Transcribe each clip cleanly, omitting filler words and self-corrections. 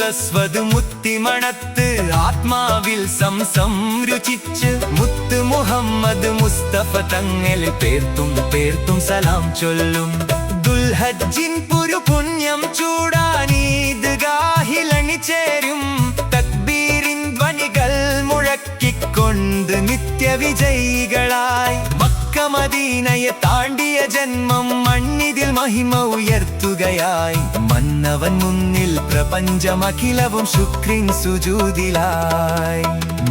അസ്വദ് മുത്തിമണത്ത് ആത്മാവിൽ സംരുചിച്ച് മുത്ത് മുഹമ്മദ് മുസ്തഫ തങ്ങൾ പേർത്തും സലാം ചൊല്ലും. ദുൽഹജ്ജിൻ പുണ്യം ചൂടാൻ ഈദ്ഗാഹിലണിചേരും. തക്ബീരിൻ ധ്വനികൾ മുഴക്കിക്കൊണ്ട് നിത്യവിജയികളായി മക്ക മദീനയെ താണ്ടിയ ജന്മം മണ്ണിതിൽ മഹിമ ഉയർത്തുകയായി. മന്നവൻ മുന്നിൽ പ്രപഞ്ചമഖിലവും ശുക്രിൻ സുജൂദിലായി.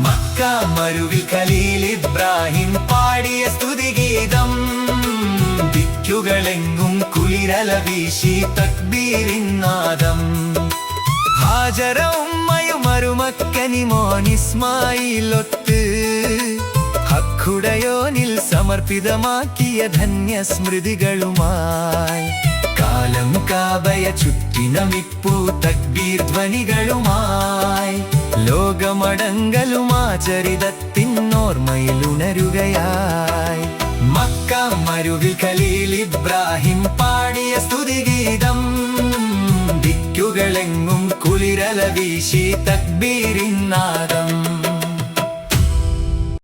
മക്ക മരുവിൽ ഖലീൽ ഇബ്രാഹിം പാടിയ സ്തുതിഗീതം ദിക്കുകളെങ്ങും കുളിരല വീശി തക്ബീരിൻ നാദം. ഹാജറ ഉമ്മയും മരുമക്കനി മോൻ ഇസ്മായിലൊത്ത് ഹക്കുടയോനിൽ സമർപ്പിതമാക്കിയ ധന്യ സ്മൃതികളുമായി കാലം കാബയ ചുറ്റിനമിപ്പൂ തക്ബീർ ധ്വനികളുമായി ലോകമടങ്കലുമാചരിതത്തിനോർമ്മയിലുണരുകയായി. മക്ക മരുവിൽ ഖലീൽ ഇബ്രാഹിം പാടിയ സ്തുതിഗീതം ദിക്കുകളെങ്ങും കുളിരല വീശി തക്ബീരിൻ നാദം.